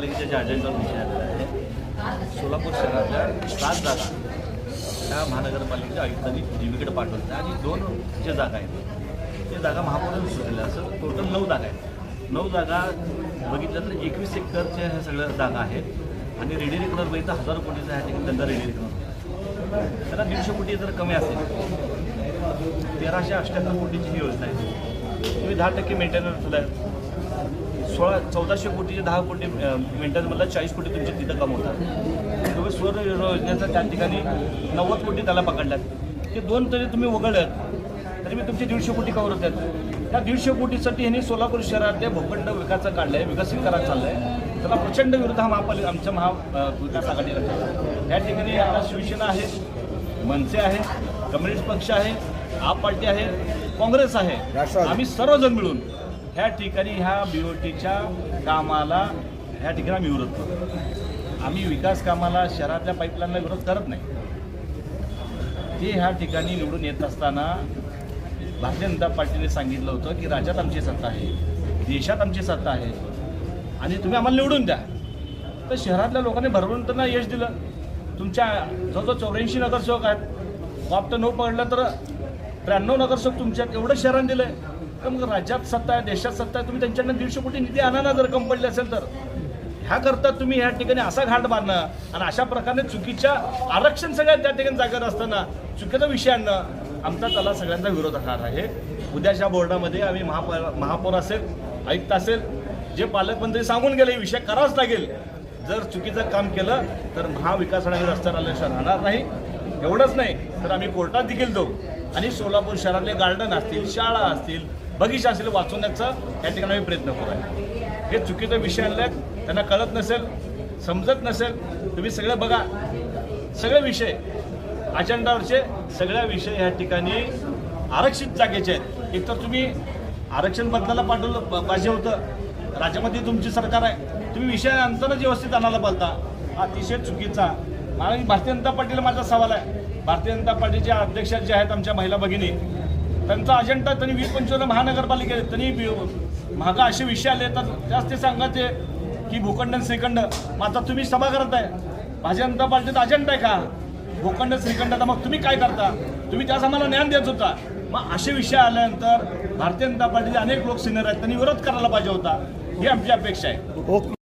महानगरपालिकेच्या ज्या अजेंडावर विषय आलेला आहे, सोलापूर शहरातल्या 7 जागा त्या महानगरपालिकेच्या आयुक्तांनी जीवीकडे पाठवल्या आणि 2 ज्या जागा आहेत ते जागा महापौरांनी सुटलेल्या असं टोटल 9 जागा आहेत. 9 जागा बघितल्या तर 21 एकरच्या ह्या सगळ्या जागा आहेत आणि रेडी रेकनर बघितलं 1000 कोटीचा ह्या ठिकाणी त्यांचा रेडी रेकनर त्याला 150 कोटी जर कमी असेल 1378 कोटीची ही योजना आहे. तुम्ही 10% मेंटेनन्स दिला 1400 कोटीचे 10 कोटी मेंटेनन्समधला 40 कोटी तुमचे तिथं कम होतात. तुम्ही स्वर योजनेचा त्या ठिकाणी 90 कोटी त्याला पकडल्यात. ते 2 तरी तुम्ही वगळल्यात तरी मी तुमचे 150 कोटी कवर होतात. त्या 150 कोटीसाठी ह्यांनी सोलापूर शहरातल्या भूखंड विकासाचं काढलं आहे, विकसित करायला चाललं आहे. त्याला प्रचंड विरोध हा आमच्या महाविकास आघाडीला केला. या ठिकाणी आता शिवसेना आहे, मनसे आहे, कम्युनिस्ट पक्ष आहे, आप पार्टी आहे, काँग्रेस आहे. आम्ही सर्वजण मिळून ह्या ठिकाणी ह्या BOTच्या कामाला ह्या ठिकाणी आम्ही विरोध करतो. आम्ही विकास कामाला शहरातल्या पाईपलाईनला विरोध करत नाही. ते ह्या ठिकाणी निवडून येत असताना भारतीय जनता पार्टीने सांगितलं होतं की राज्यात आमची सत्ता आहे, देशात आमची सत्ता आहे आणि तुम्ही आम्हाला निवडून द्या. तर शहरातल्या लोकांनी भरभरून त्यांना यश दिलं. तुमच्या जवळजवळ 84 नगरसेवक आहेत, फक्त 9 पकडलं तर 93 नगरसेवक तुमच्यात एवढं शहरानं दिलं आहे. तर मग राज्यात सत्ता आहे, देशात सत्ता आहे, तुम्ही त्यांच्याकडनं 150 कोटी निधी आणा ना जर कम पडले असेल तर. ह्या करता तुम्ही ह्या ठिकाणी असा घाट बांधणं आणि अशा प्रकारे चुकीच्या आरक्षण सगळ्यात त्या ठिकाणी जागेवर असताना चुकीचा विषय आणणं आमचा त्याला सगळ्यांचा विरोध असणार आहे. उद्याच्या बोर्डामध्ये आम्ही महापौर असेल, आयुक्त असेल, जे पालकमंत्री सांगून गेले विषय करावाच लागेल. जर चुकीचं काम केलं तर महाविकास आघाडी रस्त्यावर आल्याशिवाय राहणार नाही. एवढंच नाही तर आम्ही कोर्टात देखील जाऊ आणि सोलापूर शहरातले गार्डन असतील, शाळा असतील, बगीचा असेल वाचवण्याचा या ठिकाणी आम्ही प्रयत्न करू आहे. हे चुकीचा विषय आणल्यात, त्यांना कळत नसेल, समजत नसेल. तुम्ही सगळं बघा, सगळे विषय अजेंडावरचे सगळ्या विषय या ठिकाणी आरक्षित जागेचे आहेत. एकतर तुम्ही आरक्षण बदलायला पाठवलं पाहिजे होतं. राज्यामध्ये तुमची सरकार आहे, तुम्ही विषय आणतानाच व्यवस्थित आणायला पाहिजे. अतिशय चुकीचा. मला भारतीय जनता पार्टीला माझा सवाल आहे. भारतीय जनता पार्टीच्या अध्यक्षा ज्या आहेत आमच्या महिला भगिनी, त्यांचा अजेंडा त्यांनी 20-25 महानगरपालिकेत त्यांनी महागा असे विषय आले तर जास्त ते सांगायचे की भूखंड श्रीखंड. मग आता तुम्ही सभा करत आहे, भारतीय जनता पार्टीचा अजेंडा आहे का भूखंड श्रीखंड? तर मग तुम्ही काय करता? तुम्ही त्यास आम्हाला ज्ञान देत होता. मग असे विषय आल्यानंतर भारतीय जनता पार्टीचे अनेक लोक सिनियर आहेत, त्यांनी विरोध करायला पाहिजे होता. ही आमची अपेक्षा आहे.